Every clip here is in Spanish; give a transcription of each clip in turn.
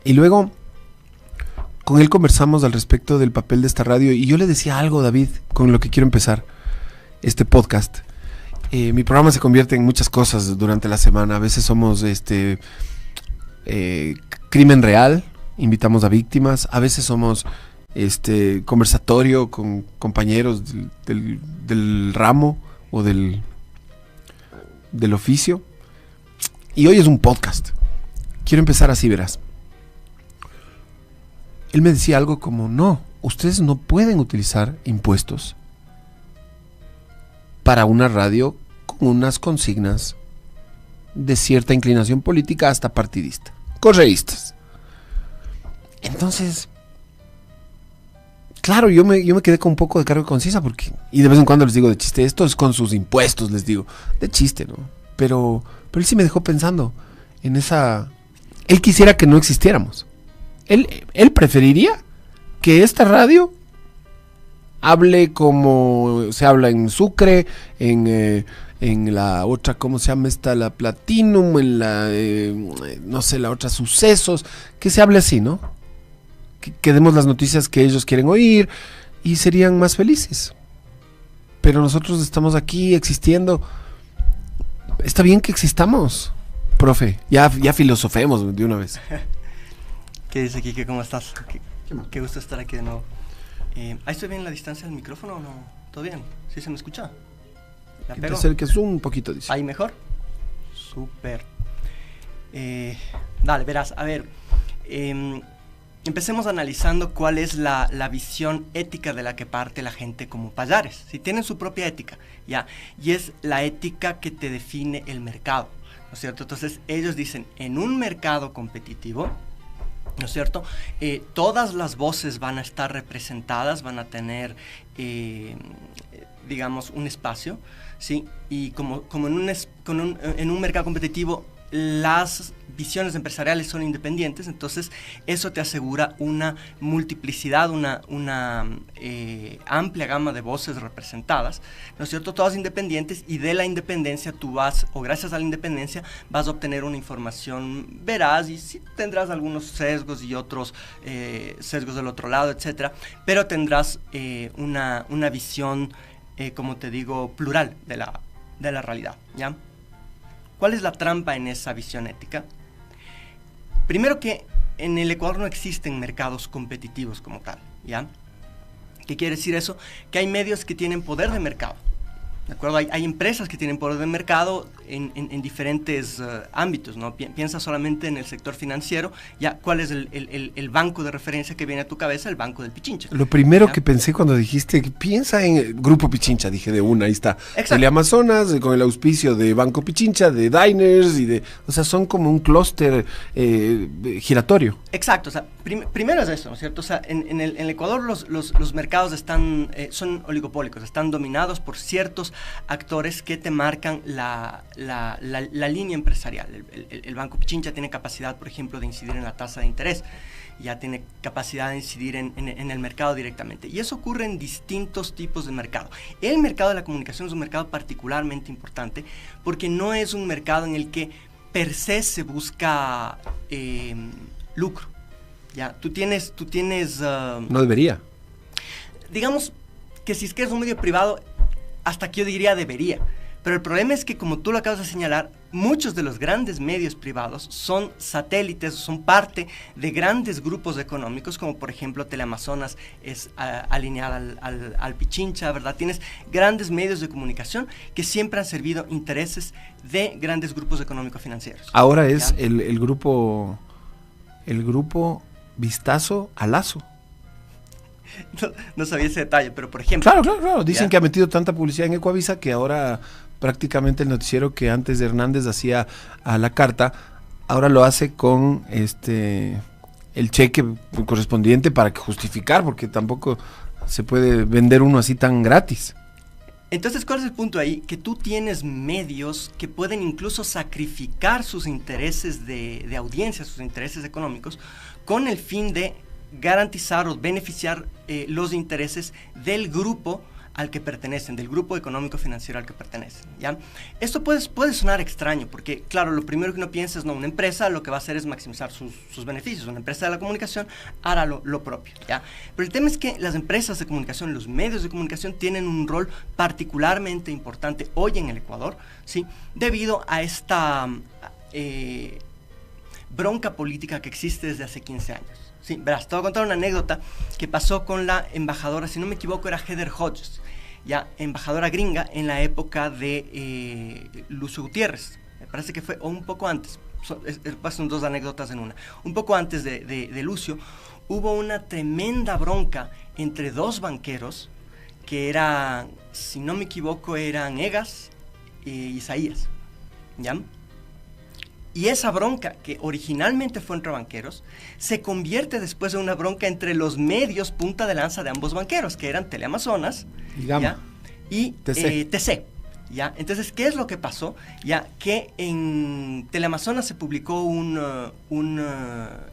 Y luego, con él conversamos al respecto del papel de esta radio y yo le decía algo, David, con lo que quiero empezar este podcast. Mi programa se convierte en muchas cosas durante la semana. A veces somos crimen real, invitamos a víctimas. A veces somos conversatorio con compañeros del ramo o del oficio. Y hoy es un podcast. Quiero empezar así, verás. Él me decía algo como, no, ustedes no pueden utilizar impuestos para una radio con unas consignas de cierta inclinación política hasta partidista, correístas. Entonces, claro, yo me quedé con un poco de cargo de conciencia porque, y de vez en cuando les digo de chiste, esto es con sus impuestos, les digo, de chiste, ¿no? Pero él sí me dejó pensando en esa... Él quisiera que no existiéramos. Él preferiría que esta radio hable como se habla en Sucre, en la otra, ¿cómo se llama esta? La Platinum, en la, no sé, la otra Sucesos, que se hable así, ¿no? Que demos las noticias que ellos quieren oír y serían más felices. Pero nosotros estamos aquí existiendo. Está bien que existamos, profe. Ya filosofemos de una vez. ¿Qué dice, Quique? ¿Cómo estás? Qué gusto estar aquí de nuevo. ¿Ahí estoy bien la distancia del micrófono o no? ¿Todo bien? ¿Sí se me escucha? ¿La pego? Que es un poquito, dice. ¿Ahí mejor? Súper. Dale, verás, a ver. Empecemos analizando cuál es la visión ética de la que parte la gente como payares. Si tienen su propia ética, ¿ya? Y es la ética que te define el mercado, ¿no es cierto? Entonces, ellos dicen, en un mercado competitivo, ¿no es cierto? Todas las voces van a estar representadas, van a tener, digamos, un espacio, ¿sí? Y como en un mercado competitivo, las visiones empresariales son independientes, entonces eso te asegura una multiplicidad, una amplia gama de voces representadas, ¿no es cierto? Todas independientes, y de la independencia tú vas, o gracias a la independencia, vas a obtener una información veraz, y sí tendrás algunos sesgos y otros sesgos del otro lado, etcétera, pero tendrás una visión, como te digo, plural de la realidad, ¿ya? ¿Cuál es la trampa en esa visión ética? Primero, que en el Ecuador no existen mercados competitivos como tal, ¿ya? ¿Qué quiere decir eso? Que hay medios que tienen poder de mercado, ¿de acuerdo? Hay empresas que tienen poder de mercado en diferentes ámbitos, ¿no? Piensa solamente en el sector financiero, ¿ya? ¿Cuál es el banco de referencia que viene a tu cabeza? El Banco del Pichincha. Lo primero ¿ya? que pensé cuando dijiste, piensa en el Grupo Pichincha, dije de una, ahí está. Teleamazonas, con el auspicio de Banco Pichincha, de Diners, o sea, son como un clúster giratorio. Exacto, o sea, primero es eso, ¿no es cierto? O sea, en el Ecuador los mercados son oligopólicos, están dominados por ciertos actores que te marcan la línea empresarial. El Banco Pichincha tiene capacidad, por ejemplo, de incidir en la tasa de interés, ya tiene capacidad de incidir en el mercado directamente, y eso ocurre en distintos tipos de mercado. El mercado de la comunicación es un mercado particularmente importante porque no es un mercado en el que per se se busca lucro, ya. Tú tienes no debería. Digamos que si es que es un medio privado, hasta aquí yo diría debería. Pero el problema es que, como tú lo acabas de señalar, muchos de los grandes medios privados son satélites, son parte de grandes grupos económicos, como por ejemplo Teleamazonas es alineada al Pichincha, ¿verdad? Tienes grandes medios de comunicación que siempre han servido intereses de grandes grupos económico-financieros. Ahora es el grupo Vistazo a Lazo. No sabía ese detalle, pero por ejemplo... Claro. Dicen que ha metido tanta publicidad en Ecuavisa que ahora prácticamente el noticiero que antes de Hernández hacía a la carta, ahora lo hace con el cheque correspondiente para justificar, porque tampoco se puede vender uno así tan gratis. Entonces, ¿cuál es el punto ahí? Que tú tienes medios que pueden incluso sacrificar sus intereses de audiencia, sus intereses económicos, con el fin de garantizar o beneficiar los intereses del grupo al que pertenecen, del grupo económico financiero al que pertenecen, ¿ya? Esto puede sonar extraño, porque, claro, lo primero que uno piensa es, no, una empresa lo que va a hacer es maximizar sus beneficios. Una empresa de la comunicación hará lo propio, ¿ya? Pero el tema es que las empresas de comunicación, los medios de comunicación, tienen un rol particularmente importante hoy en el Ecuador, ¿sí? Debido a esta bronca política que existe desde hace 15 años. Sí, verás, te voy a contar una anécdota que pasó con la embajadora, si no me equivoco, era Heather Hodges, ya embajadora gringa en la época de Lucio Gutiérrez. Me parece que fue o un poco antes, son dos anécdotas en una. Un poco antes de Lucio, hubo una tremenda bronca entre dos banqueros que eran, si no me equivoco, eran Egas e Isaías, ¿ya? Y esa bronca, que originalmente fue entre banqueros, se convierte después en una bronca entre los medios punta de lanza de ambos banqueros, que eran Teleamazonas y TC. ¿Ya? Entonces, ¿qué es lo que pasó? Ya que en Teleamazonas se publicó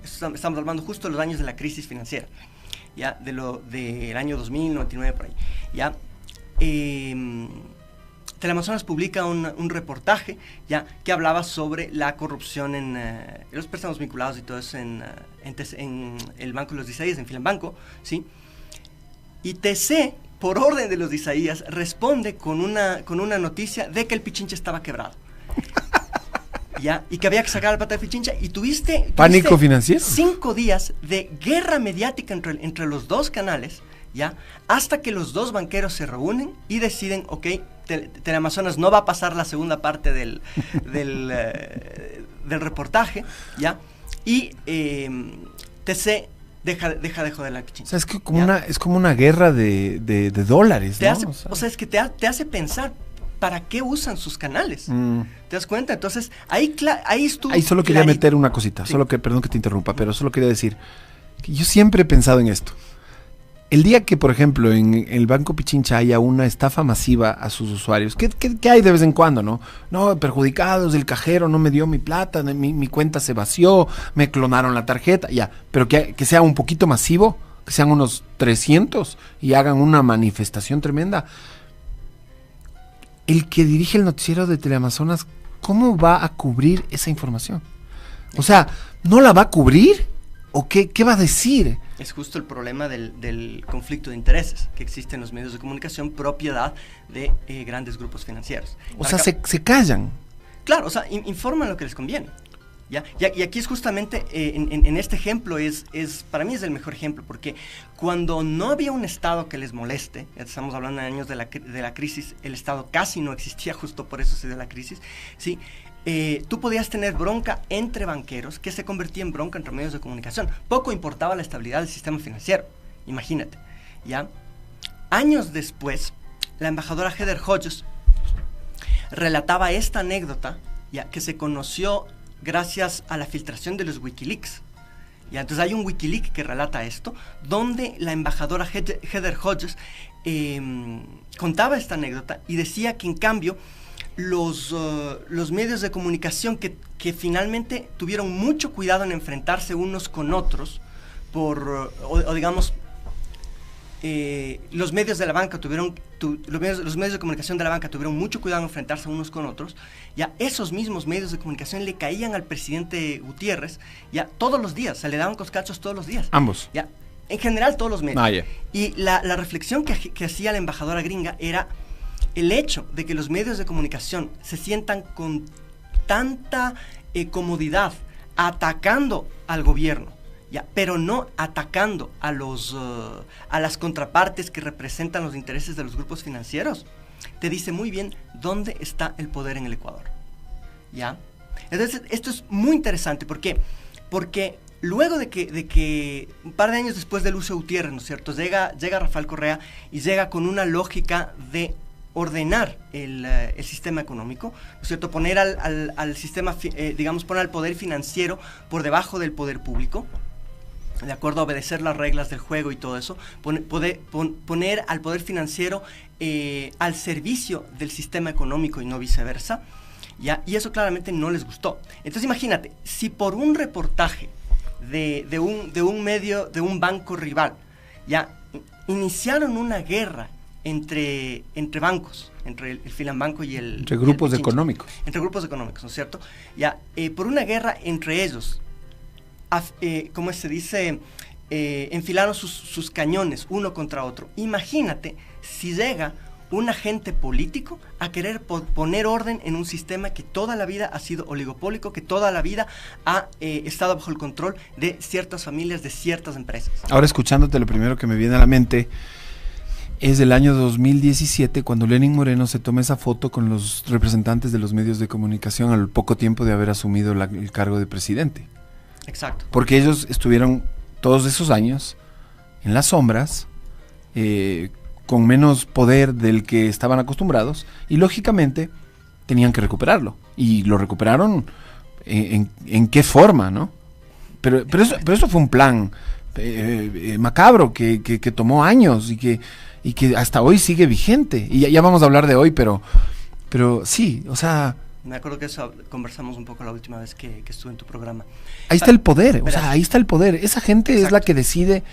estamos hablando justo de los años de la crisis financiera, ¿ya? Del año 2000, 99, por ahí, ¿ya? Teleamazonas publica un reportaje, ya, que hablaba sobre la corrupción en los préstamos vinculados y todo eso en el Banco de los Isaías, en Filambanco, ¿sí? Y TC, por orden de los Isaías, responde con una noticia de que el Pichincha estaba quebrado, ¿ya? Y que había que sacar al pata de Pichincha, y tuviste pánico financiero. 5 días de guerra mediática entre los dos canales, ¿ya? Hasta que los dos banqueros se reúnen y deciden, ok, Teleamazonas no va a pasar la segunda parte del reportaje, ¿ya? Y TC deja de joder la Pichincha. O sea, es que es como una guerra de dólares, ¿no? Es que te hace pensar para qué usan sus canales. ¿Te das cuenta? Entonces, ahí estuvo. Ahí solo quería meter una cosita, sí. Perdón que te interrumpa, pero solo quería decir que yo siempre he pensado en esto. El día que, por ejemplo, en el Banco Pichincha haya una estafa masiva a sus usuarios, ¿qué hay de vez en cuando, no? No, perjudicados, el cajero no me dio mi plata, mi cuenta se vació, me clonaron la tarjeta, ya. Pero que sea un poquito masivo, que sean unos 300 y hagan una manifestación tremenda. El que dirige el noticiero de Teleamazonas, ¿cómo va a cubrir esa información? O sea, ¿no la va a cubrir? ¿O qué va a decir? Es justo el problema del conflicto de intereses que existe en los medios de comunicación, propiedad de grandes grupos financieros. O sea, se callan. Claro, o sea, informan lo que les conviene. ¿Ya? Y aquí es justamente, en este ejemplo, para mí es el mejor ejemplo, porque cuando no había un Estado que les moleste, ya estamos hablando de años de la crisis, el Estado casi no existía, justo por eso se dio la crisis, ¿sí? Tú podías tener bronca entre banqueros que se convertía en bronca entre medios de comunicación. Poco importaba la estabilidad del sistema financiero, imagínate, ¿ya? Años después, la embajadora Heather Hodges relataba esta anécdota, ya, que se conoció gracias a la filtración de los Wikileaks. ¿Ya? Entonces hay un Wikileaks que relata esto, donde la embajadora Heather Hodges contaba esta anécdota y decía que, en cambio, los medios de comunicación que finalmente tuvieron mucho cuidado en enfrentarse unos con otros, digamos, los medios de la banca los medios de comunicación de la banca tuvieron mucho cuidado en enfrentarse unos con otros, ya esos mismos medios de comunicación le caían al presidente Gutiérrez, ya todos los días, se le daban coscachos todos los días. Ambos. Ya, en general todos los medios. Yeah. Y la reflexión que hacía la embajadora gringa era el hecho de que los medios de comunicación se sientan con tanta comodidad atacando al gobierno, ya, pero no atacando a las contrapartes que representan los intereses de los grupos financieros, te dice muy bien dónde está el poder en el Ecuador, ¿ya? Entonces, esto es muy interesante. ¿Por qué? Porque luego de que un par de años después de Lucio Gutiérrez, ¿no es cierto?, llega Rafael Correa y llega con una lógica de ordenar el sistema económico, ¿no es cierto?, poner al sistema, digamos, poner al poder financiero por debajo del poder público, de acuerdo a obedecer las reglas del juego y todo eso, poner al poder financiero al servicio del sistema económico y no viceversa, ¿ya? Y eso claramente no les gustó. Entonces imagínate, si por un reportaje de un medio, de un banco rival, ya iniciaron una guerra entre bancos, entre el Filambanco y el... Entre grupos y el Pichincha, económicos. Entre grupos económicos, ¿no es cierto? Ya, por una guerra entre ellos, como se dice, enfilaron sus cañones uno contra otro. Imagínate si llega un agente político a querer poner orden en un sistema que toda la vida ha sido oligopólico, que toda la vida ha estado bajo el control de ciertas familias, de ciertas empresas. Ahora, escuchándote, lo primero que me viene a la mente es el año 2017, cuando Lenín Moreno se toma esa foto con los representantes de los medios de comunicación al poco tiempo de haber asumido el cargo de presidente. Exacto. Porque ellos estuvieron todos esos años en las sombras, con menos poder del que estaban acostumbrados, y lógicamente tenían que recuperarlo. Y lo recuperaron en qué forma, ¿no? Pero eso fue un plan macabro que tomó años y que hasta hoy sigue vigente. Y ya vamos a hablar de hoy, pero sí, o sea... Me acuerdo que eso conversamos un poco la última vez que estuve en tu programa. Ahí está el poder, o sea, ahí está el poder. Esa gente Exacto. Es la que decide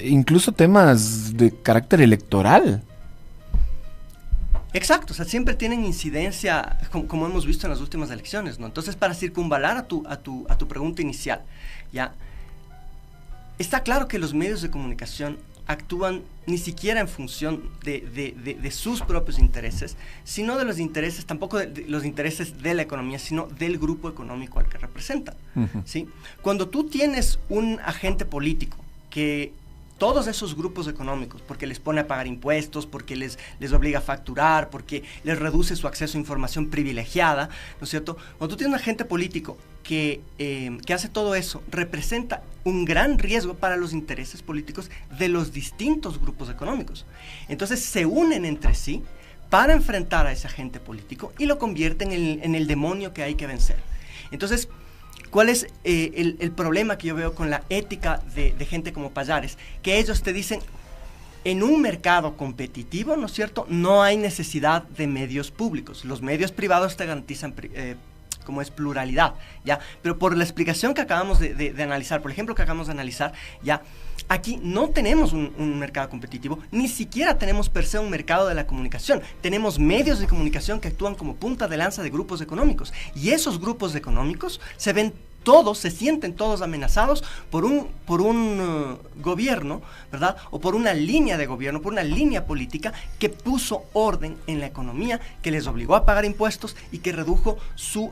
incluso temas de carácter electoral. Exacto, o sea, siempre tienen incidencia, como hemos visto en las últimas elecciones, ¿no? Entonces, para circunvalar a tu pregunta inicial, ya, está claro que los medios de comunicación actúan ni siquiera en función de sus propios intereses, sino de los intereses, tampoco de los intereses de la economía, sino del grupo económico al que representan, ¿sí? Cuando tú tienes un agente político que todos esos grupos económicos, porque les pone a pagar impuestos, porque les obliga a facturar, porque les reduce su acceso a información privilegiada, ¿no es cierto? Cuando tú tienes un agente político que hace todo eso, representa un gran riesgo para los intereses políticos de los distintos grupos económicos. Entonces se unen entre sí para enfrentar a ese agente político y lo convierten en el demonio que hay que vencer. Entonces, ¿cuál es el problema que yo veo con la ética de gente como Pallares? Que ellos te dicen, en un mercado competitivo, ¿no es cierto?, no hay necesidad de medios públicos. Los medios privados te garantizan como es pluralidad, ¿ya? Pero por la explicación que acabamos de analizar, por ejemplo, que acabamos de analizar, ¿ya? Aquí no tenemos un mercado competitivo, ni siquiera tenemos per se un mercado de la comunicación. Tenemos medios de comunicación que actúan como punta de lanza de grupos económicos. Y esos grupos económicos se sienten todos amenazados por un gobierno, ¿verdad? O por una línea de gobierno, por una línea política que puso orden en la economía, que les obligó a pagar impuestos y que redujo su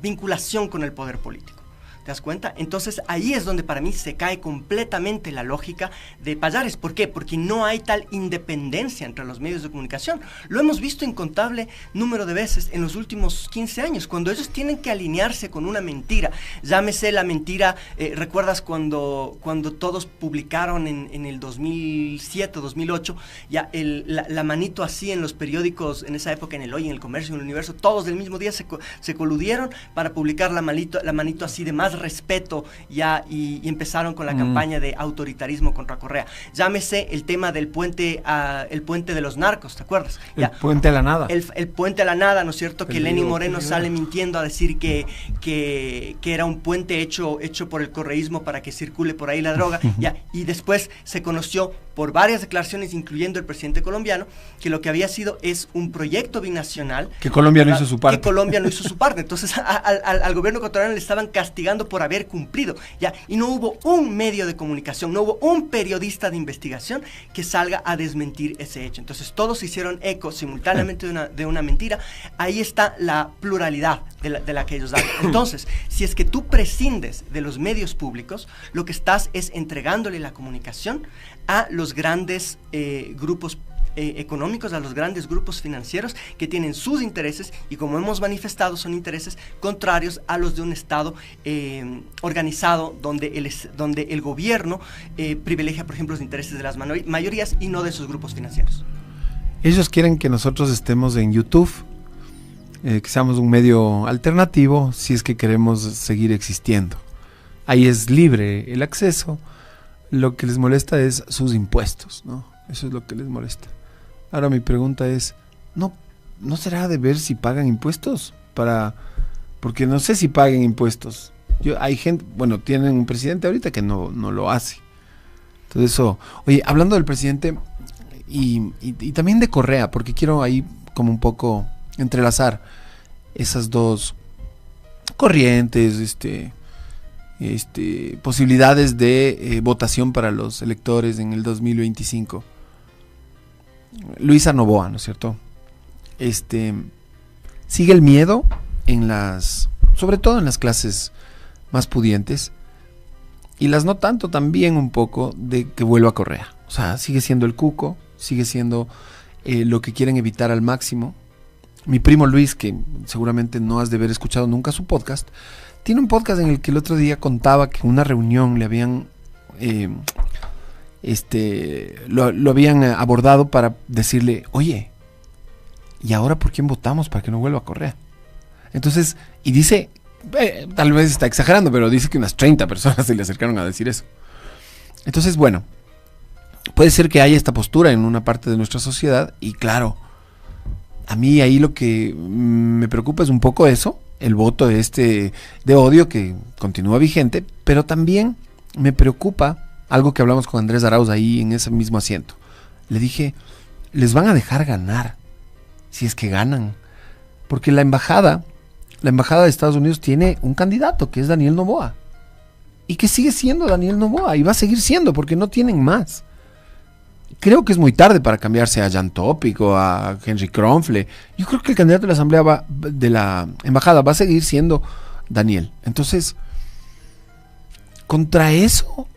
vinculación con el poder político. ¿Te das cuenta? Entonces ahí es donde para mí se cae completamente la lógica de Pallares. ¿Por qué? Porque no hay tal independencia entre los medios de comunicación. Lo hemos visto incontable número de veces en los últimos 15 años, cuando ellos tienen que alinearse con una mentira. Llámese la mentira, ¿recuerdas cuando todos publicaron en el 2007, 2008, ya la manito así en los periódicos, en esa época en El Hoy, en El Comercio, en El Universo, todos del mismo día se coludieron para publicar la manito así de más respeto ya y empezaron con la campaña de autoritarismo contra Correa. Llámese el tema del puente de los narcos, ¿te acuerdas? El puente a la nada. El puente a la nada, ¿no es cierto? Que Lenín Moreno sale mintiendo a decir que era un puente hecho por el correísmo para que circule por ahí la droga, ya, y después se conoció por varias declaraciones, incluyendo el presidente colombiano, que lo que había sido es un proyecto binacional. Que Colombia no hizo su parte. Que Colombia no hizo su parte. Entonces al gobierno ecuatoriano le estaban castigando por haber cumplido, ya, y no hubo un medio de comunicación, no hubo un periodista de investigación que salga a desmentir ese hecho. Entonces todos se hicieron eco simultáneamente de una mentira. Ahí está la pluralidad de la que ellos dan. Entonces, si es que tú prescindes de los medios públicos, lo que estás es entregándole la comunicación a los grandes grupos económicos, a los grandes grupos financieros que tienen sus intereses y, como hemos manifestado, son intereses contrarios a los de un Estado organizado donde el gobierno privilegia, por ejemplo, los intereses de las mayorías y no de sus grupos financieros. Ellos quieren que nosotros estemos en YouTube, que seamos un medio alternativo si es que queremos seguir existiendo. Ahí es libre el acceso. Lo que les molesta es sus impuestos, ¿no? Eso es lo que les molesta. Ahora mi pregunta es, ¿no será de ver si pagan impuestos? Porque no sé si paguen impuestos. Hay gente, bueno, tienen un presidente ahorita que no lo hace. Entonces eso, oye, hablando del presidente, y también de Correa, porque quiero ahí como un poco entrelazar esas dos corrientes, posibilidades de votación para los electores en el 2025. Luisa Novoa, ¿no es cierto? Sigue el miedo sobre todo en las clases más pudientes, y las no tanto también un poco de que vuelva Correa. O sea, sigue siendo el cuco, sigue siendo lo que quieren evitar al máximo. Mi primo Luis, que seguramente no has de haber escuchado nunca su podcast, tiene un podcast en el que el otro día contaba que en una reunión le habían lo habían abordado para decirle, oye, ¿y ahora por quién votamos para que no vuelva Correa? Entonces, y dice, tal vez está exagerando, pero dice que unas 30 personas se le acercaron a decir eso. Entonces, bueno, puede ser que haya esta postura en una parte de nuestra sociedad, y claro, a mí ahí lo que me preocupa es un poco eso, el voto de odio que continúa vigente, pero también me preocupa algo que hablamos con Andrés Arauz ahí en ese mismo asiento. Le dije, les van a dejar ganar, si es que ganan, porque la embajada de Estados Unidos tiene un candidato que es Daniel Noboa, y que sigue siendo Daniel Noboa, y va a seguir siendo, porque no tienen más. Creo que es muy tarde para cambiarse a Jan Topic o a Henry Kronfle. Yo creo que el candidato de la embajada va a seguir siendo Daniel. Entonces, contra eso,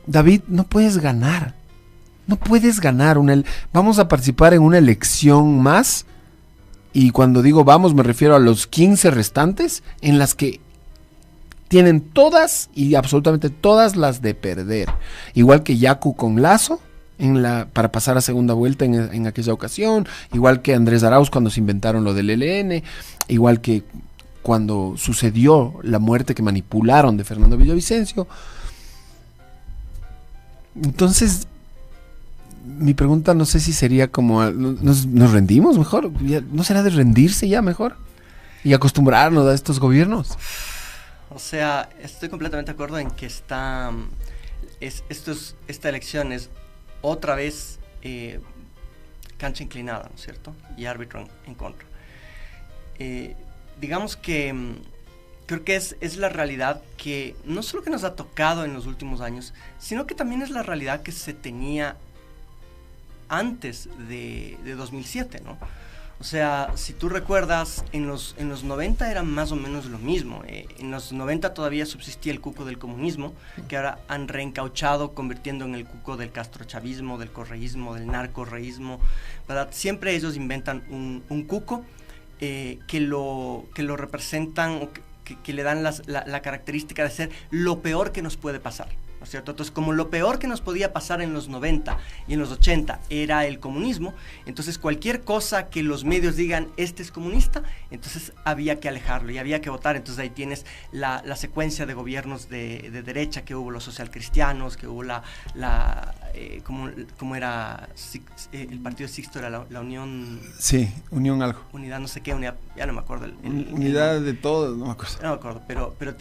David, no puedes ganar. No puedes ganar. Vamos a participar en una elección más. Y cuando digo vamos, me refiero a los 15 restantes, en las que tienen todas y absolutamente todas las de perder. Igual que Yacu con Lazo para pasar a segunda vuelta en aquella ocasión, igual que Andrés Arauz cuando se inventaron lo del ELN, igual que cuando sucedió la muerte que manipularon de Fernando Villavicencio. Entonces, mi pregunta no sé si sería como, ¿nos rendimos mejor? ¿No será de rendirse ya mejor? Y acostumbrarnos a estos gobiernos. O sea, estoy completamente de acuerdo en que esta elección es otra vez cancha inclinada, ¿no es cierto? Y árbitro en contra. Digamos que creo que es la realidad que no solo que nos ha tocado en los últimos años, sino que también es la realidad que se tenía antes de 2007, ¿no? O sea, si tú recuerdas, en los 90 era más o menos lo mismo. En los 90 todavía subsistía el cuco del comunismo, que ahora han reencauchado, convirtiendo en el cuco del castrochavismo, del correísmo, del narcorreísmo, ¿verdad? Siempre ellos inventan un cuco que lo representan, o que le dan la característica de ser lo peor que nos puede pasar, ¿no es cierto? Entonces, como lo peor que nos podía pasar en los 90 y en los 80 era el comunismo, entonces cualquier cosa que los medios digan, este es comunista, entonces había que alejarlo y había que votar. Entonces ahí tienes la secuencia de gobiernos de derecha, que hubo los socialcristianos, que hubo como era el partido Sixto, era la Unión... Sí, Unión algo. Unidad no sé qué, unidad, ya no me acuerdo. Unidad de todos, no me acuerdo. No me acuerdo, pero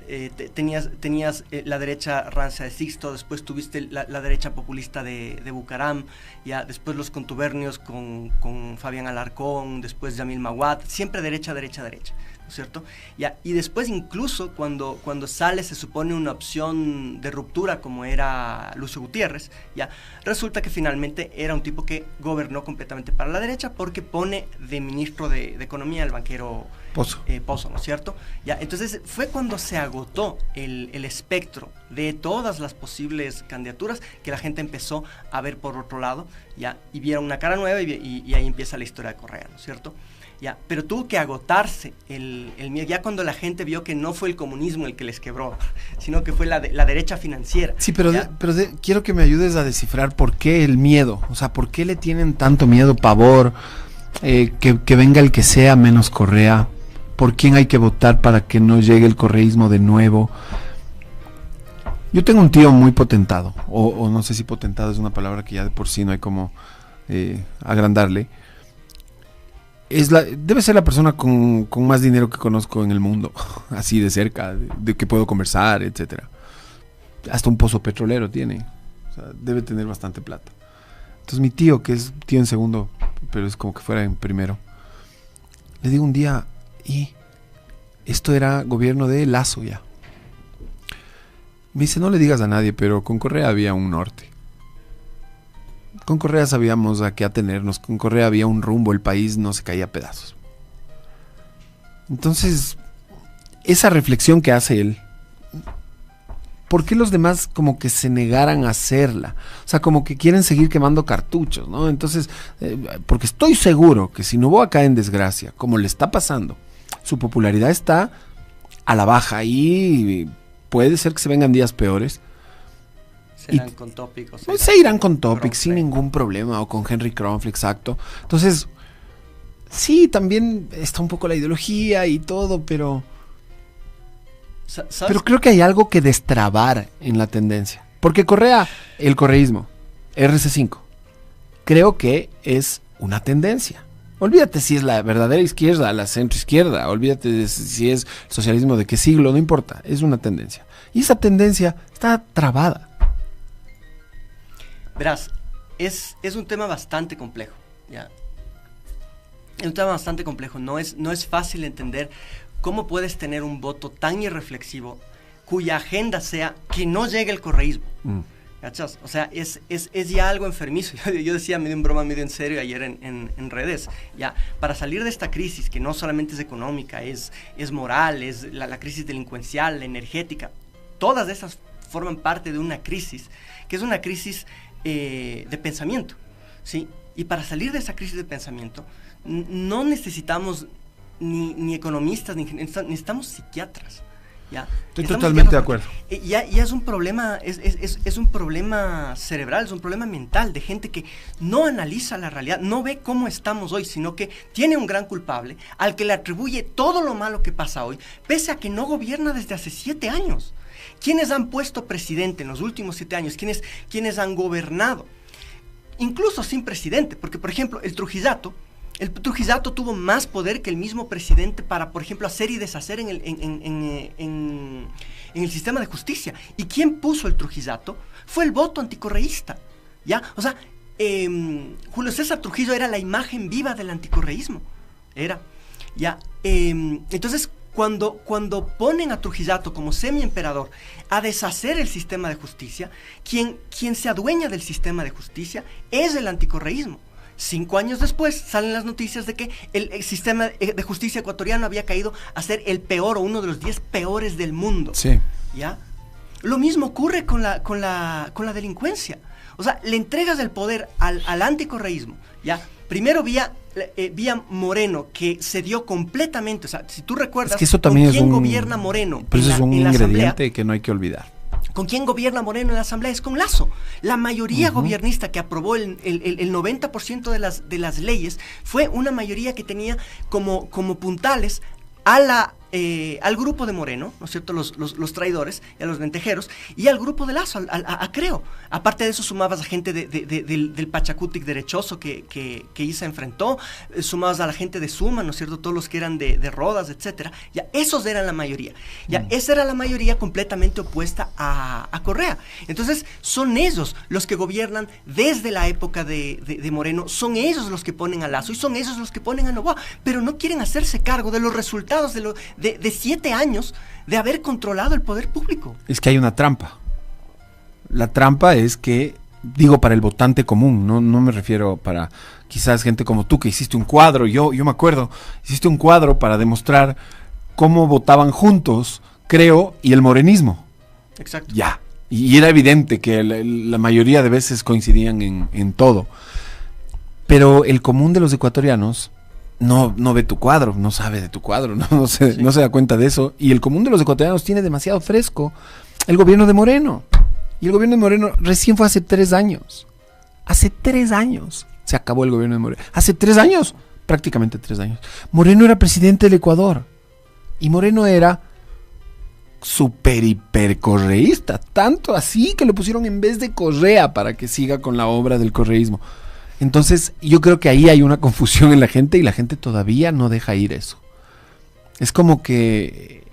tenías la derecha rancia de Sixto, después tuviste la derecha populista de Bucaram, ya después los contubernios con Fabián Alarcón, después Yamil Maguad, siempre derecha, ¿no es cierto? Ya, y después incluso cuando sale, se supone, una opción de ruptura como era Lucio Gutiérrez, ya resulta que finalmente era un tipo que gobernó completamente para la derecha, porque pone de ministro de Economía al banquero Pozo, ¿no es cierto? Ya, entonces fue cuando se agotó el espectro de todas las posibles candidaturas que la gente empezó a ver por otro lado, ya, y vieron una cara nueva, y ahí empieza la historia de Correa, ¿no es cierto? Ya, pero tuvo que agotarse el miedo, ya cuando la gente vio que no fue el comunismo el que les quebró, sino que fue la derecha financiera. Sí, pero quiero que me ayudes a descifrar por qué el miedo, o sea, por qué le tienen tanto miedo, pavor, que venga el que sea menos Correa, por quién hay que votar para que no llegue el correísmo de nuevo. Yo tengo un tío muy potentado, o no sé si potentado es una palabra que ya de por sí no hay como agrandarle. Debe ser la persona con más dinero que conozco en el mundo, así de cerca, de que puedo conversar, etcétera. Hasta un pozo petrolero tiene, o sea, debe tener bastante plata. Entonces mi tío, que es tío en segundo, pero es como que fuera en primero, le digo un día, y esto era gobierno de Lazo ya. Me dice, no le digas a nadie, pero con Correa había un norte. Con Correa sabíamos a qué atenernos, con Correa había un rumbo, el país no se caía a pedazos. Entonces, esa reflexión que hace él, ¿por qué los demás como que se negaran a hacerla? O sea, como que quieren seguir quemando cartuchos, ¿no? Entonces, porque estoy seguro que si Noboa cae en desgracia, como le está pasando, su popularidad está a la baja y puede ser que se vengan días peores. Se irán con Topic. Se irán con Topic sin ningún problema, o con Henry Kronfle, exacto. Entonces, sí, también está un poco la ideología y todo, pero creo que hay algo que destrabar en la tendencia. Porque Correa, el correísmo, RC5, creo que es una tendencia. Olvídate si es la verdadera izquierda, la centroizquierda, olvídate de si es socialismo de qué siglo, no importa, es una tendencia. Y esa tendencia está trabada. Verás, es un tema bastante complejo, ¿ya? Es un tema bastante complejo, no es fácil entender cómo puedes tener un voto tan irreflexivo cuya agenda sea que no llegue el correísmo. ¿Cachas? O sea, es ya algo enfermizo. Yo decía medio en broma, medio en serio ayer en redes, ya, para salir de esta crisis, que no solamente es económica, es moral, es la crisis delincuencial, la energética, todas esas forman parte de una crisis, que es una crisis de pensamiento, ¿sí? Y para salir de esa crisis de pensamiento, no necesitamos ni economistas, ni necesitamos psiquiatras. ¿Ya? Estoy totalmente de acuerdo. Ya es un problema, es un problema cerebral, es un problema mental de gente que no analiza la realidad, no ve cómo estamos hoy, sino que tiene un gran culpable al que le atribuye todo lo malo que pasa hoy, pese a que no gobierna desde hace 7 años. ¿Quiénes han puesto presidente en los últimos 7 años? ¿Quiénes han gobernado? Incluso sin presidente, porque por ejemplo el Trujillato tuvo más poder que el mismo presidente para, por ejemplo, hacer y deshacer en el sistema de justicia. ¿Y quién puso el Trujillato? Fue el voto anticorreísta, ¿ya? O sea, Julio César Trujillo era la imagen viva del anticorreísmo. Era, ¿ya? Entonces, cuando ponen a Trujillato como semi-emperador a deshacer el sistema de justicia, quien se adueña del sistema de justicia es el anticorreísmo. 5 años después salen las noticias de que el sistema de justicia ecuatoriano había caído a ser el peor o uno de los 10 peores del mundo. Sí. ¿Ya? Lo mismo ocurre con la delincuencia. O sea, le entregas el poder al anticorreísmo, ¿ya? Primero vía Moreno, que se dio completamente. O sea, si tú recuerdas, es que eso también ¿con quién gobierna Moreno? Pero eso es un ingrediente que no hay que olvidar. ¿Con quién gobierna Moreno en la Asamblea? Es con Lazo. La mayoría gobiernista que aprobó el 90% de las leyes fue una mayoría que tenía como puntales al grupo de Moreno, ¿no es cierto?, los traidores, y a los lentejeros, y al grupo de Lazo, a Creo. Aparte de eso, sumabas a gente del Pachacutic derechoso que se enfrentó, sumabas a la gente de Suma, ¿no es cierto?, todos los que eran de Rodas, etcétera. Ya, esos eran la mayoría. Ya, esa era la mayoría completamente opuesta a Correa. Entonces, son ellos los que gobiernan desde la época de Moreno, son ellos los que ponen a Lazo, y son ellos los que ponen a Noboa, pero no quieren hacerse cargo de los resultados de 7 años de haber controlado el poder público. Es que hay una trampa. La trampa es que, digo, para el votante común, no me refiero para quizás gente como tú que hiciste un cuadro, yo me acuerdo, hiciste un cuadro para demostrar cómo votaban juntos, Creo, y el morenismo. Exacto. Ya, y era evidente que la mayoría de veces coincidían en todo. Pero el común de los ecuatorianos no ve tu cuadro, no sabe de tu cuadro, no se da cuenta de eso. Y el común de los ecuatorianos tiene demasiado fresco el gobierno de Moreno. Y el gobierno de Moreno recién fue hace 3 años. Hace 3 años se acabó el gobierno de Moreno. Hace 3 años, prácticamente 3 años. Moreno era presidente del Ecuador. Y Moreno era súper hiper correísta. Tanto así que lo pusieron en vez de Correa para que siga con la obra del correísmo. Entonces, yo creo que ahí hay una confusión en la gente y la gente todavía no deja ir eso. Es como que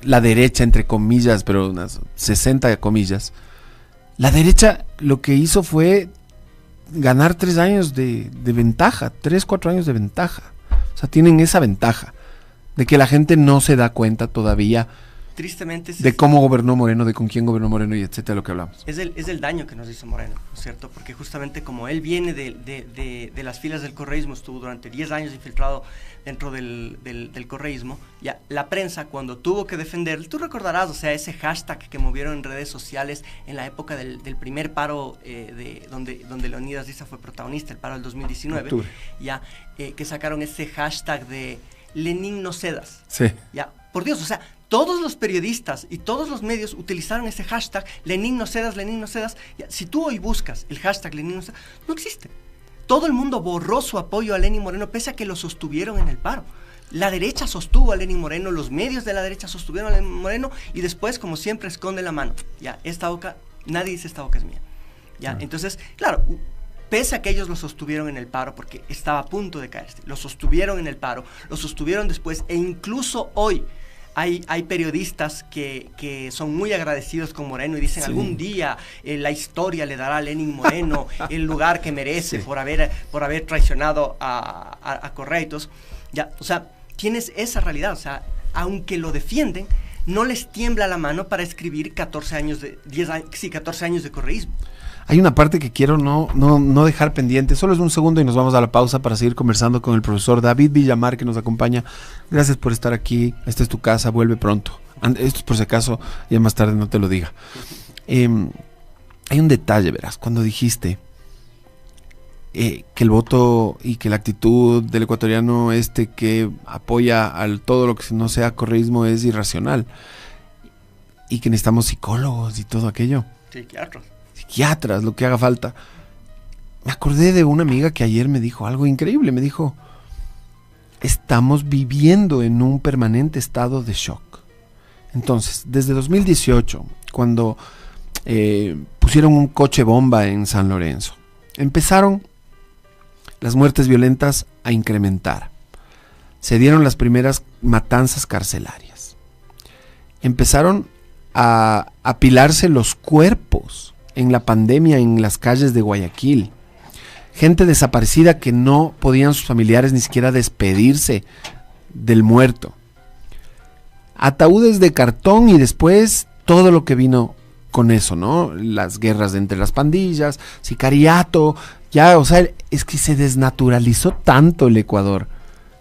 la derecha, entre comillas, pero unas 60 comillas, la derecha lo que hizo fue ganar 3 años de ventaja, 3, 4 años de ventaja. O sea, tienen esa ventaja de que la gente no se da cuenta todavía tristemente de cómo gobernó Moreno, de con quién gobernó Moreno y etcétera, lo que hablamos. Es el daño que nos hizo Moreno, ¿no es cierto? Porque justamente como él viene de las filas del correísmo, estuvo durante 10 años infiltrado dentro del correísmo, ya la prensa cuando tuvo que defender, tú recordarás, o sea, ese hashtag que movieron en redes sociales en la época del primer paro donde Leonidas Diza fue protagonista, el paro del 2019, ya que sacaron ese hashtag de Lenin no cedas. Sí. Ya, por Dios, o sea, todos los periodistas y todos los medios utilizaron ese hashtag Lenin no cedas, Lenin no cedas. Ya, si tú hoy buscas el hashtag Lenin no cedas, no existe. Todo el mundo borró su apoyo a Lenin Moreno pese a que lo sostuvieron en el paro. La derecha sostuvo a Lenin Moreno, los medios de la derecha sostuvieron a Lenin Moreno y después, como siempre, esconde la mano. Ya, esta boca, nadie dice esta boca es mía. Ya, entonces, claro, pese a que ellos lo sostuvieron en el paro porque estaba a punto de caerse, lo sostuvieron en el paro, lo sostuvieron después e incluso hoy hay periodistas que son muy agradecidos con Moreno y dicen algún día la historia le dará a Lenin Moreno el lugar que merece por haber traicionado a Correitos. Ya, o sea, tienes esa realidad, o sea, aunque lo defienden, no les tiembla la mano para escribir 14 años de correísmo. Hay una parte que quiero no dejar pendiente. Solo es un segundo y nos vamos a la pausa para seguir conversando con el profesor David Villamar, que nos acompaña. Gracias por estar aquí. Esta es tu casa, vuelve pronto. Esto es por si acaso, ya más tarde no te lo diga. Hay un detalle, verás, cuando dijiste que el voto y que la actitud del ecuatoriano que apoya al todo lo que no sea correísmo es irracional. Y que necesitamos psicólogos y todo aquello. Psiquiatras, lo que haga falta. Me acordé de una amiga que ayer me dijo algo increíble. Me dijo, estamos viviendo en un permanente estado de shock. Entonces, desde 2018, cuando pusieron un coche bomba en San Lorenzo, empezaron las muertes violentas a incrementar. Se dieron las primeras matanzas carcelarias. Empezaron a apilarse los cuerpos en la pandemia en las calles de Guayaquil. Gente desaparecida que no podían sus familiares ni siquiera despedirse del muerto. Ataúdes de cartón y después todo lo que vino con eso, ¿no? Las guerras entre las pandillas, sicariato, ya, o sea, es que se desnaturalizó tanto el Ecuador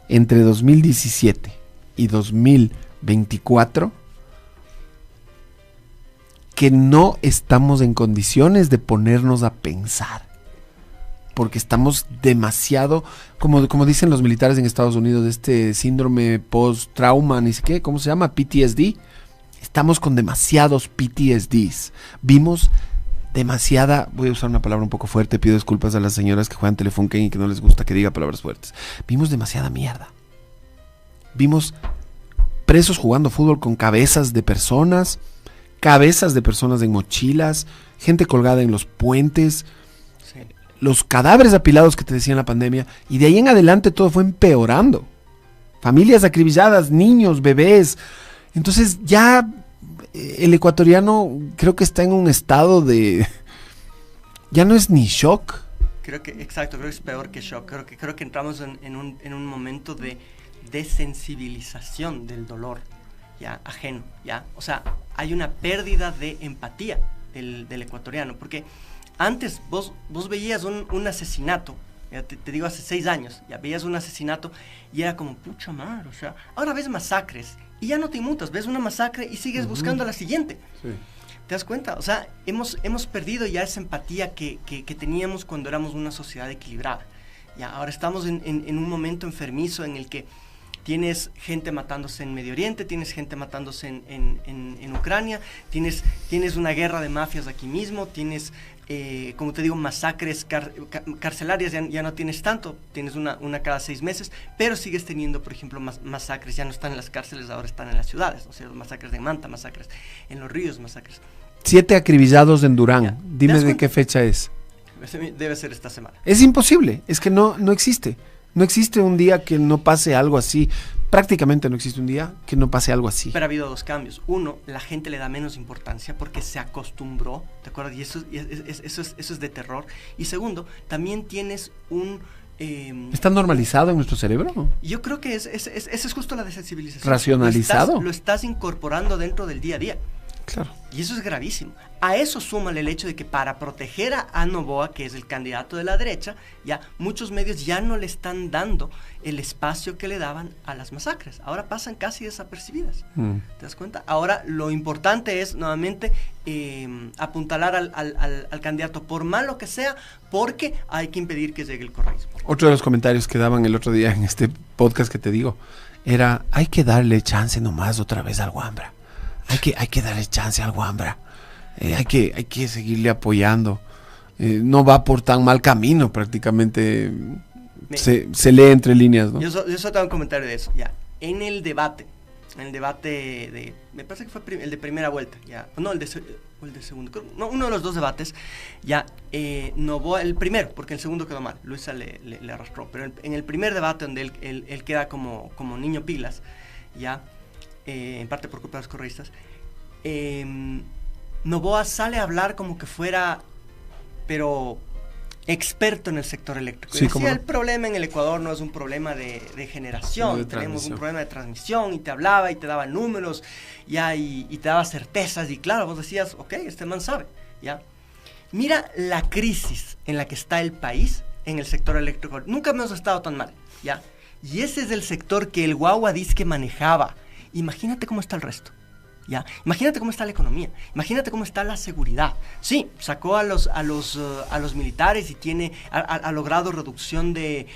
entre 2017 y 2024 que no estamos en condiciones de ponernos a pensar, porque estamos demasiado, como dicen los militares en Estados Unidos, este síndrome post-trauma, ni sé qué, ¿cómo se llama? PTSD. Estamos con demasiados PTSDs. Vimos demasiada, voy a usar una palabra un poco fuerte, pido disculpas a las señoras que juegan Telefunken y que no les gusta que diga palabras fuertes. Vimos demasiada mierda. Vimos presos jugando fútbol con cabezas de personas en mochilas, gente colgada en los puentes, los cadáveres apilados que te decía en la pandemia, y de ahí en adelante todo fue empeorando. Familias acribilladas, niños, bebés. Entonces ya el ecuatoriano creo que está en un estado de... ya no es ni shock. Creo que es peor que shock. Creo que entramos en un momento de desensibilización del dolor ya ajeno, ya. O sea, hay una pérdida de empatía del ecuatoriano, porque antes vos veías un asesinato, ya te digo hace 6 años, ya veías un asesinato y era como, pucha madre, o sea, ahora ves masacres y ya no te inmutas, ves una masacre y sigues buscando la siguiente. Sí. ¿Te das cuenta? O sea, hemos perdido ya esa empatía que teníamos cuando éramos una sociedad equilibrada. Ya, ahora estamos en un momento enfermizo en el que tienes gente matándose en Medio Oriente, tienes gente matándose en Ucrania, tienes una guerra de mafias aquí mismo, tienes, como te digo, masacres carcelarias, ya no tienes tanto, tienes una cada 6 meses, pero sigues teniendo, por ejemplo, masacres, ya no están en las cárceles, ahora están en las ciudades, o sea, masacres de Manta, masacres en los ríos, masacres. 7 acribillados en Durán, ya, dime de qué fecha es. Debe ser esta semana. Es imposible, es que no existe. No existe un día que no pase algo así. prácticamente no existe un día que no pase algo así. Pero ha habido dos cambios. Uno, la gente le da menos importancia porque se acostumbró, ¿de acuerdo? Y eso es de terror. Y segundo, también tienes un... ¿Está normalizado en nuestro cerebro? Yo creo que esa es justo la desensibilización. ¿Racionalizado? Lo estás incorporando dentro del día a día. Claro. Y eso es gravísimo. A eso súmale el hecho de que para proteger a Noboa, que es el candidato de la derecha, ya muchos medios ya no le están dando el espacio que le daban a las masacres. Ahora pasan casi desapercibidas. ¿Te das cuenta? Ahora lo importante es nuevamente apuntalar al candidato, por malo que sea, porque hay que impedir que llegue el correísmo. Otro de los comentarios que daban el otro día en este podcast que te digo era: hay que darle chance nomás otra vez al Wambra. Hay que darle chance al Wambra. Hay que seguirle apoyando. No va por tan mal camino, prácticamente. Se lee entre líneas, ¿no? Yo solo tengo un comentario de eso. Ya. En el debate de, me parece que fue el de primera vuelta, ya, no, el de segundo, no, uno de los dos debates, ya, Noboa, el primero, porque el segundo quedó mal, Luisa le arrastró, pero en el primer debate donde él queda como niño pilas, ya, en parte por culpa de los correístas, Noboa sale a hablar como que fuera, pero experto en el sector eléctrico. Sí, decía, el problema en el Ecuador no es un problema de generación, no, tenemos un problema de transmisión, y te hablaba y te daba números, ya, y te daba certezas, y claro, vos decías, ok, este man sabe, ya. Mira la crisis en la que está el país en el sector eléctrico. Nunca hemos estado tan mal, ya. Y ese es el sector que el Guagua dice que manejaba. Imagínate cómo está el resto. ¿Ya? Imagínate cómo está la economía, imagínate cómo está la seguridad. Sí, sacó a los militares y ha logrado reducción de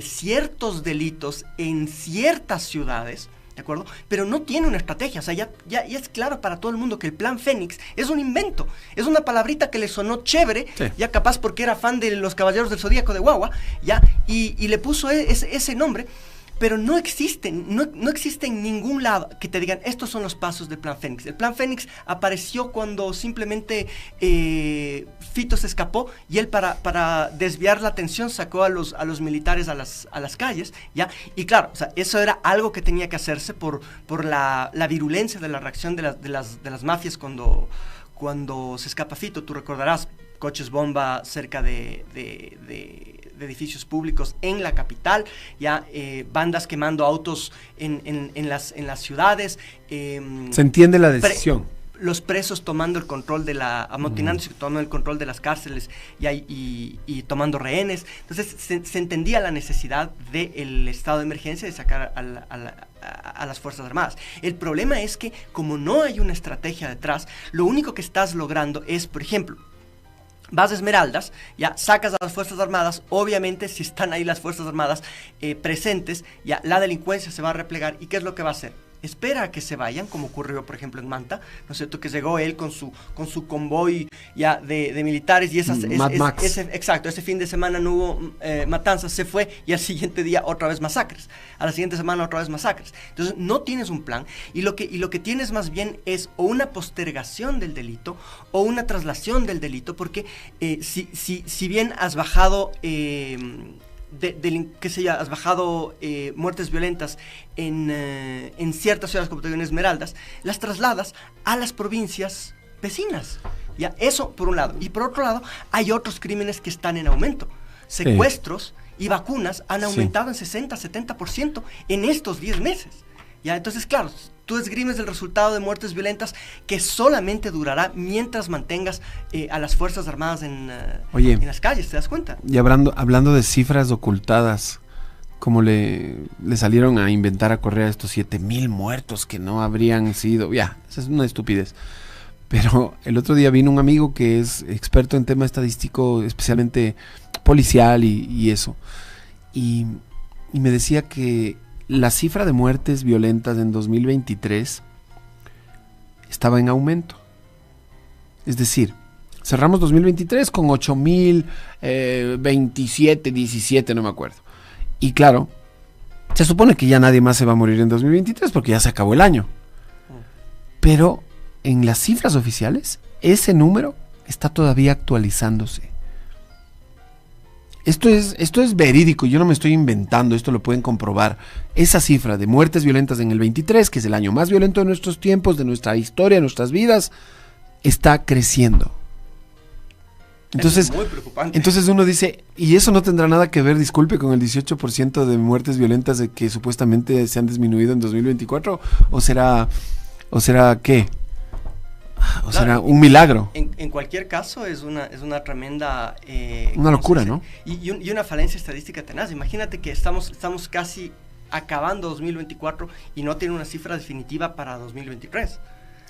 ciertos delitos en ciertas ciudades, ¿de acuerdo? Pero no tiene una estrategia. O sea, ya es claro para todo el mundo que el Plan Fénix es un invento, es una palabrita que le sonó chévere, sí, ya capaz porque era fan de los Caballeros del Zodíaco de Guagua, ya, y le puso ese nombre. Pero no existe en ningún lado que te digan, estos son los pasos del Plan Fénix. El Plan Fénix apareció cuando simplemente Fito se escapó y él para desviar la atención sacó a los militares a las calles, ¿ya? Y claro, o sea, eso era algo que tenía que hacerse por la virulencia de la reacción de las mafias cuando se escapa Fito. Tú recordarás coches bomba cerca de edificios públicos en la capital, ya, bandas quemando autos en las ciudades. Se entiende la decisión. Los presos tomando el control amotinándose, tomando el control de las cárceles y tomando rehenes. Entonces se entendía la necesidad del estado de emergencia de sacar a las Fuerzas Armadas. El problema es que como no hay una estrategia detrás, lo único que estás logrando es, por ejemplo, vas a Esmeraldas, ya sacas a las Fuerzas Armadas, obviamente si están ahí las Fuerzas Armadas presentes, ya la delincuencia se va a replegar. ¿Y qué es lo que va a hacer? Espera a que se vayan, como ocurrió por ejemplo en Manta, ¿no es cierto? Que llegó él con su convoy ya de militares y exacto, ese fin de semana no hubo matanzas, se fue y al siguiente día otra vez masacres, a la siguiente semana otra vez masacres. Entonces no tienes un plan y lo que tienes más bien es o una postergación del delito o una traslación del delito, porque si bien has bajado has bajado muertes violentas en ciertas ciudades como te digo en Esmeraldas, las trasladas a las provincias vecinas, ya, eso por un lado. Y por otro lado hay otros crímenes que están en aumento. Secuestros y vacunas han aumentado en 60-70% en estos 10 meses, ya. Entonces claro, tú esgrimes el resultado de muertes violentas que solamente durará mientras mantengas a las Fuerzas Armadas en las calles, ¿te das cuenta? Y hablando de cifras ocultadas, como le salieron a inventar a Correa estos 7,000 muertos que no habrían sido, ya, esa es una estupidez. Pero el otro día vino un amigo que es experto en tema estadístico, especialmente policial y eso, y me decía que la cifra de muertes violentas en 2023 estaba en aumento. Es decir, cerramos 2023 con 8,027, 17, no me acuerdo. Y claro, se supone que ya nadie más se va a morir en 2023 porque ya se acabó el año. Pero en las cifras oficiales, ese número está todavía actualizándose. Esto es verídico, yo no me estoy inventando, esto lo pueden comprobar. Esa cifra de muertes violentas en el 23, que es el año más violento de nuestros tiempos, de nuestra historia, de nuestras vidas, está creciendo. Entonces, es muy preocupante. Entonces uno dice, y eso no tendrá nada que ver, disculpe, con el 18% de muertes violentas de que supuestamente se han disminuido en 2024, o será ¿qué? O Claro, será un milagro. En cualquier caso es una tremenda... Una locura, ¿no? Y una falencia estadística tenaz. Imagínate que estamos casi acabando 2024 y no tiene una cifra definitiva para 2023.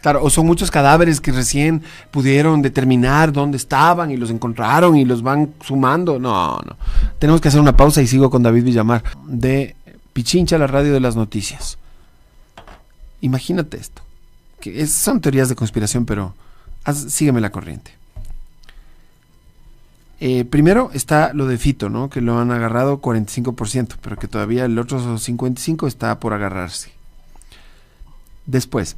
Claro, o son muchos cadáveres que recién pudieron determinar dónde estaban y los encontraron y los van sumando. No. Tenemos que hacer una pausa y sigo con David Villamar de Pichincha, la radio de las noticias. Imagínate esto. Son teorías de conspiración, pero sígueme la corriente. Primero está lo de Fito, ¿no? Que lo han agarrado 45%, pero que todavía el otro 55% está por agarrarse. Después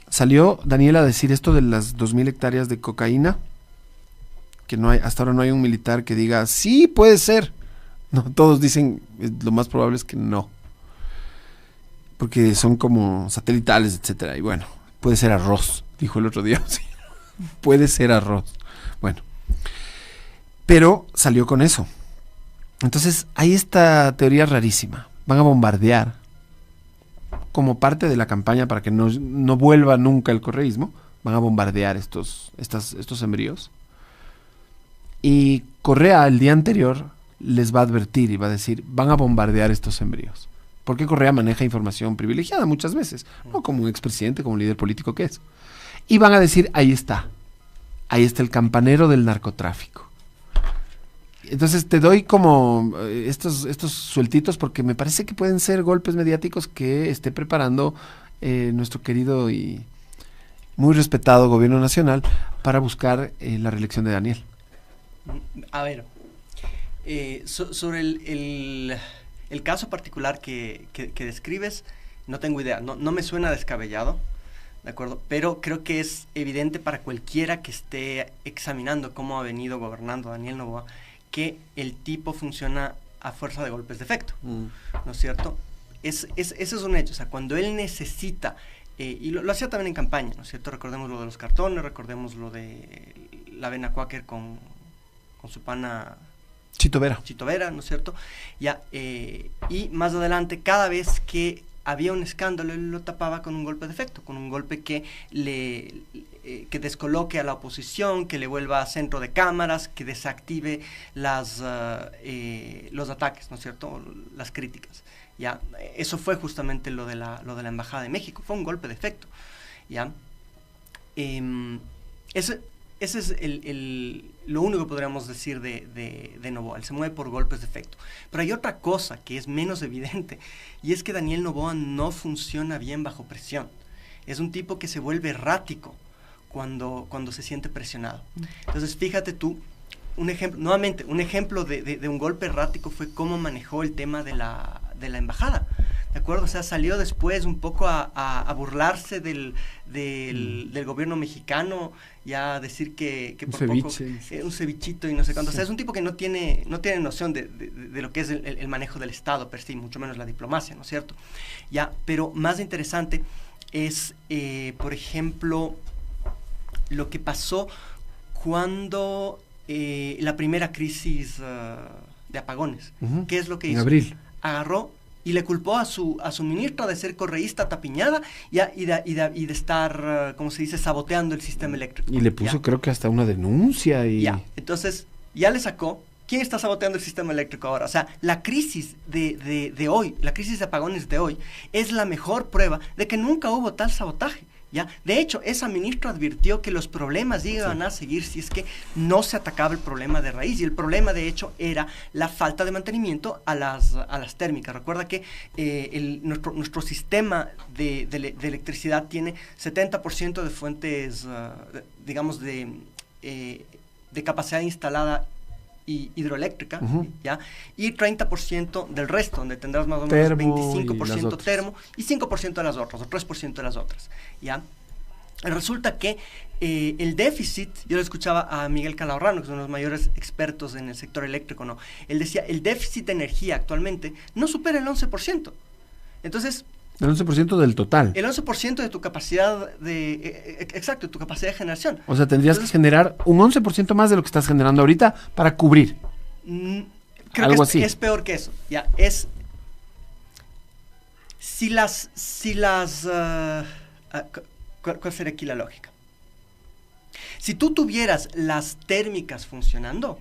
salió Daniel a decir esto de las 2.000 hectáreas de cocaína, que no hay, hasta ahora no hay un militar que diga, sí, puede ser. No, todos dicen, lo más probable es que no. Porque son como satelitales, etcétera. Y bueno, puede ser arroz, dijo el otro día. Sí, puede ser arroz. Bueno, pero salió con eso. Entonces, hay esta teoría rarísima. Van a bombardear como parte de la campaña para que no vuelva nunca el correísmo. Van a bombardear estos sembríos. Y Correa el día anterior les va a advertir y va a decir, van a bombardear estos sembríos. Porque Correa maneja información privilegiada muchas veces, no como un expresidente, como un líder político que es. Y van a decir, ahí está el campanero del narcotráfico. Entonces te doy como estos sueltitos porque me parece que pueden ser golpes mediáticos que esté preparando nuestro querido y muy respetado gobierno nacional para buscar la reelección de Daniel. A ver, sobre el caso particular que describes, no tengo idea, no me suena descabellado, ¿de acuerdo? Pero creo que es evidente para cualquiera que esté examinando cómo ha venido gobernando Daniel Noboa, que el tipo funciona a fuerza de golpes de efecto, ¿no es cierto? Eso es un hecho, o sea, cuando él necesita, y lo hacía también en campaña, ¿no es cierto? Recordemos lo de los cartones, recordemos lo de la avena Quaker con su pana... Chito Vera, ¿no es cierto? Ya, y más adelante, cada vez que había un escándalo, él lo tapaba con un golpe de efecto, con un golpe que que descoloque a la oposición, que le vuelva centro de cámaras, que desactive los ataques, ¿no es cierto? Las críticas. Ya, eso fue justamente lo de la Embajada de México, fue un golpe de efecto. Ya, ese es lo único que podríamos decir de Noboa. Él se mueve por golpes de efecto. Pero hay otra cosa que es menos evidente, y es que Daniel Noboa no funciona bien bajo presión. Es un tipo que se vuelve errático cuando se siente presionado. Entonces, fíjate tú, un ejemplo de un golpe errático fue cómo manejó el tema de la embajada. ¿De acuerdo? O sea, salió después un poco a burlarse del gobierno mexicano, ya a decir que por poco un cevichito y no sé cuánto. Sí. O sea, es un tipo que no tiene noción de lo que es el manejo del Estado per se, mucho menos la diplomacia, ¿no es cierto? Ya, pero más interesante es, por ejemplo, lo que pasó cuando la primera crisis de apagones. ¿Qué es lo que hizo? En abril. Agarró y le culpó a su ministra de ser correísta tapiñada y de estar, ¿cómo se dice?, saboteando el sistema eléctrico. Y le puso, creo que hasta una denuncia. Ya, entonces, ya le sacó. ¿Quién está saboteando el sistema eléctrico ahora? O sea, la crisis de hoy, la crisis de apagones de hoy, es la mejor prueba de que nunca hubo tal sabotaje. ¿Ya? De hecho, esa ministra advirtió que los problemas iban a seguir si es que no se atacaba el problema de raíz. Y el problema, de hecho, era la falta de mantenimiento a las térmicas. Recuerda que nuestro sistema de electricidad tiene 70% de fuentes, digamos, de capacidad instalada y hidroeléctrica, ¿ya? Y 30% del resto, donde tendrás más o menos 25% termo y 5% de las otras, o 3% de las otras, ¿ya? Resulta que el déficit, yo lo escuchaba a Miguel Calahorrano, que es uno de los mayores expertos en el sector eléctrico, ¿no? Él decía, el déficit de energía actualmente no supera el 11%. Entonces... El 11% del total. El 11% de tu capacidad exacto, de tu capacidad de generación. O sea, tendrías que generar un 11% más de lo que estás generando ahorita para cubrir. Creo algo que así. Es peor que eso. Ya, es... ¿Cuál sería aquí la lógica? Si tú tuvieras las térmicas funcionando,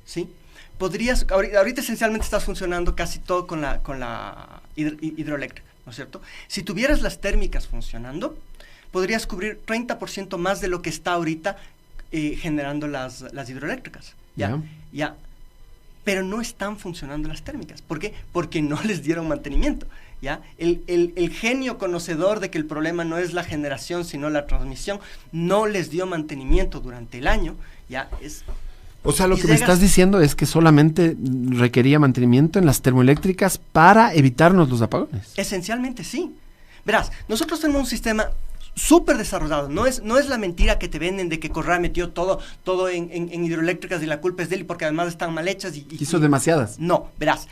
¿sí? Podrías, ahorita esencialmente estás funcionando casi todo con la hidroeléctrica, ¿no es cierto? Si tuvieras las térmicas funcionando, podrías cubrir 30% más de lo que está ahorita generando las hidroeléctricas. ¿Ya? Pero no están funcionando las térmicas. ¿Por qué? Porque no les dieron mantenimiento. ¿Ya? El genio conocedor de que el problema no es la generación, sino la transmisión, no les dio mantenimiento durante el año, ¿ya? O sea, lo que me estás diciendo es que solamente requería mantenimiento en las termoeléctricas para evitarnos los apagones. Esencialmente sí. Verás, nosotros tenemos un sistema súper desarrollado. No es la mentira que te venden de que Correa metió todo en hidroeléctricas y la culpa es de él porque además están mal hechas. Hizo demasiadas. No, verás.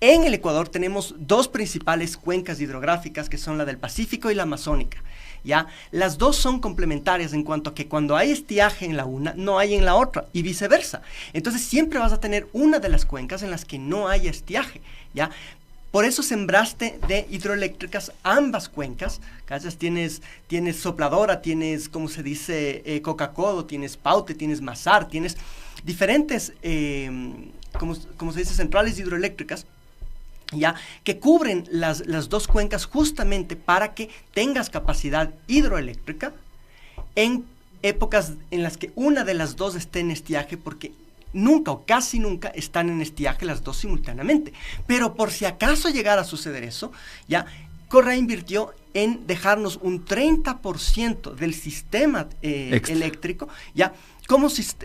En el Ecuador tenemos dos principales cuencas hidrográficas que son la del Pacífico y la Amazónica, ¿ya? Las dos son complementarias en cuanto a que cuando hay estiaje en la una, no hay en la otra y viceversa. Entonces siempre vas a tener una de las cuencas en las que no haya estiaje, ¿ya? Por eso sembraste de hidroeléctricas ambas cuencas, ¿cachas? Tienes Sopladora, tienes, ¿cómo se dice? Coca-Codo, tienes Paute, tienes Mazar, tienes diferentes, como se dice, centrales hidroeléctricas, ¿ya? Que cubren las dos cuencas justamente para que tengas capacidad hidroeléctrica en épocas en las que una de las dos esté en estiaje, porque nunca o casi nunca están en estiaje las dos simultáneamente. Pero por si acaso llegara a suceder eso, ¿ya? Correa invirtió en dejarnos un 30% del sistema eléctrico, ¿ya?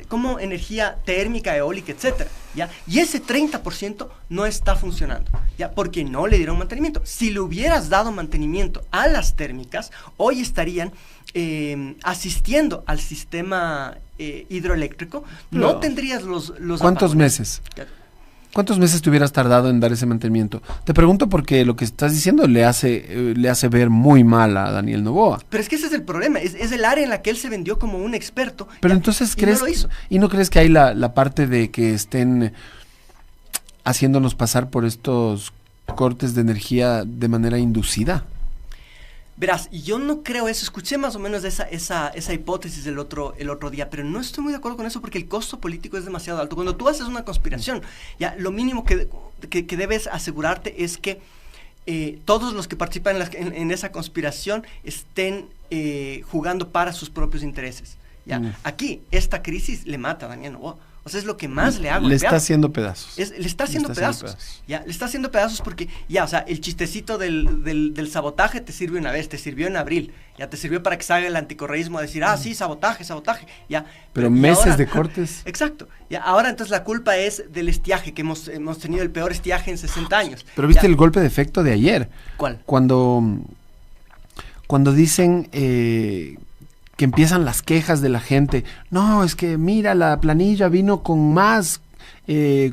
Como energía térmica, eólica, etcétera, ¿ya? Y ese 30% no está funcionando, ¿ya? Porque no le dieron mantenimiento. Si le hubieras dado mantenimiento a las térmicas, hoy estarían asistiendo al sistema hidroeléctrico. No tendrías los ¿Cuántos apagones. Meses? ¿Cuántos meses te hubieras tardado en dar ese mantenimiento? Te pregunto porque lo que estás diciendo le hace ver muy mal a Daniel Noboa. Pero es que ese es el problema, es el área en la que él se vendió como un experto. Pero entonces, ¿crees? No lo hizo. ¿Y no crees que hay la parte de que estén haciéndonos pasar por estos cortes de energía de manera inducida? Verás, yo no creo eso. Escuché más o menos esa hipótesis el otro día, pero no estoy muy de acuerdo con eso porque el costo político es demasiado alto. Cuando tú haces una conspiración, ya lo mínimo que debes asegurarte es que todos los que participan en esa conspiración estén jugando para sus propios intereses. ¿Ya? Aquí, esta crisis le mata a Daniel Noboa. O sea, es lo que más le ha golpeado. Le está haciendo pedazos. Le está haciendo pedazos. Ya, le está haciendo pedazos porque, ya, o sea, el chistecito del sabotaje te sirve una vez, te sirvió en abril, ya te sirvió para que salga el anticorreísmo a decir, sí, sabotaje, ya. Pero meses ahora, de cortes. Exacto. Ya, ahora entonces la culpa es del estiaje, que hemos tenido el peor estiaje en 60 años. Pero viste el golpe de efecto de ayer. ¿Cuál? Cuando dicen que empiezan las quejas de la gente. No, es que mira, la planilla vino con más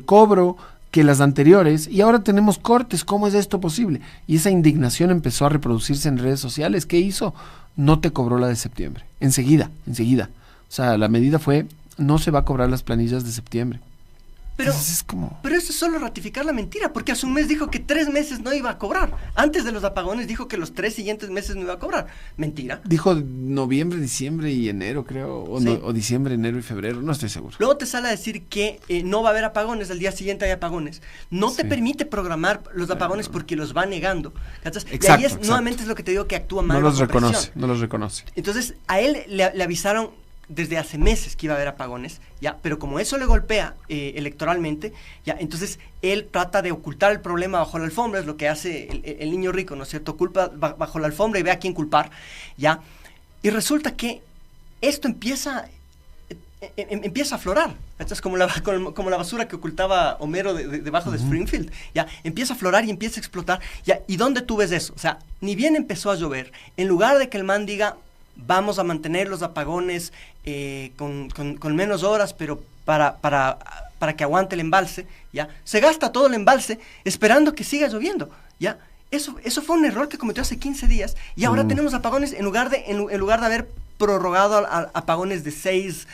cobro que las anteriores y ahora tenemos cortes. ¿Cómo es esto posible? Y esa indignación empezó a reproducirse en redes sociales. ¿Qué hizo? No te cobró la de septiembre. Enseguida. O sea, la medida fue, no se va a cobrar las planillas de septiembre. Pero eso es solo ratificar la mentira, porque hace un mes dijo que 3 meses no iba a cobrar. Antes de los apagones dijo que los 3 siguientes meses no iba a cobrar. Mentira. Dijo noviembre, diciembre y enero, creo. O diciembre, enero y febrero, no estoy seguro. Luego te sale a decir que no va a haber apagones, al día siguiente hay apagones. No te permite programar los apagones porque los va negando. Exacto, y ahí nuevamente es lo que te digo que actúa mal. No los reconoce. Entonces, a él le avisaron desde hace meses que iba a haber apagones, ya, pero como eso le golpea electoralmente, ya, entonces él trata de ocultar el problema bajo la alfombra, es lo que hace el niño rico, ¿no es cierto? Culpa bajo la alfombra y ve a quién culpar, ya, y resulta que esto empieza a aflorar, es como la basura que ocultaba Homero debajo de Springfield, ya, empieza a aflorar y empieza a explotar, ya, ¿y dónde tú ves eso? O sea, ni bien empezó a llover, en lugar de que el man diga, vamos a mantener los apagones con menos horas, pero para que aguante el embalse, ¿ya? Se gasta todo el embalse esperando que siga lloviendo, ¿ya? Eso fue un error que cometió hace 15 días y ahora tenemos apagones en lugar de haber prorrogado a apagones de 6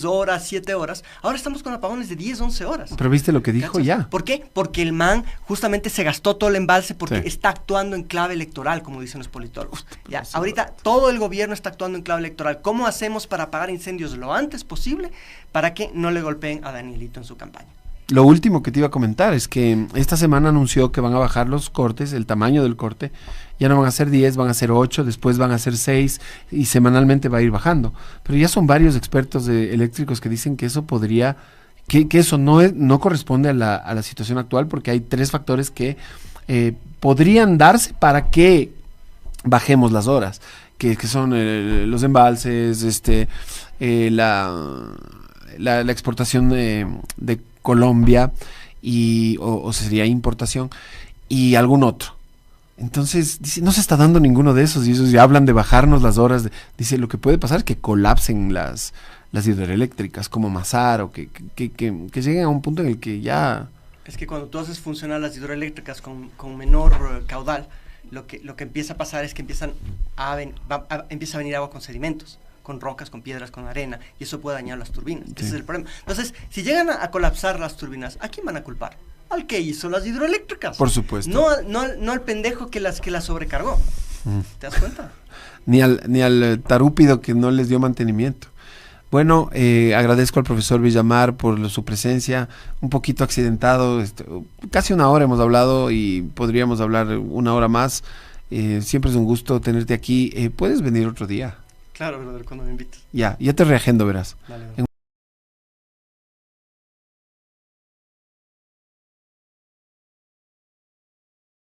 horas, 7 horas. Ahora estamos con apagones de 10, 11 horas. Pero viste lo que dijo. ¿Cachas? Ya. ¿Por qué? Porque el man justamente se gastó todo el embalse porque Sí. está actuando en clave electoral, como dicen los politólogos. Ya, ahorita todo el gobierno está actuando en clave electoral. ¿Cómo hacemos para apagar incendios lo antes posible para que no le golpeen a Danielito en su campaña? Lo último que te iba a comentar es que esta semana anunció que van a bajar los cortes, el tamaño del corte. Ya no van a ser 10, van a ser 8, después van a ser 6 y semanalmente va a ir bajando. Pero ya son varios expertos eléctricos que dicen que eso podría, que eso no corresponde a la situación actual, porque hay 3 factores que podrían darse para que bajemos las horas, que son los embalses, la exportación de Colombia o sería importación y algún otro. Entonces, dice, no se está dando ninguno de esos y ellos ya hablan de bajarnos las horas. Dice, lo que puede pasar es que colapsen las hidroeléctricas como Mazar o que lleguen a un punto en el que ya... Es que cuando tú haces funcionar las hidroeléctricas con menor caudal, lo que empieza a pasar es que empieza a venir agua con sedimentos, con rocas, con piedras, con arena, y eso puede dañar las turbinas. Sí. Ese es el problema. Entonces, si llegan a colapsar las turbinas, ¿a quién van a culpar? Al que hizo las hidroeléctricas. Por supuesto. No al pendejo que las sobrecargó. ¿Te das cuenta? Ni al tarúpido que no les dio mantenimiento. Bueno, agradezco al profesor Villamar por su presencia, un poquito accidentado, casi una hora hemos hablado y podríamos hablar una hora más. Siempre es un gusto tenerte aquí. ¿Puedes venir otro día? Claro, brother, cuando me invites. Ya te reagendo, verás. Vale.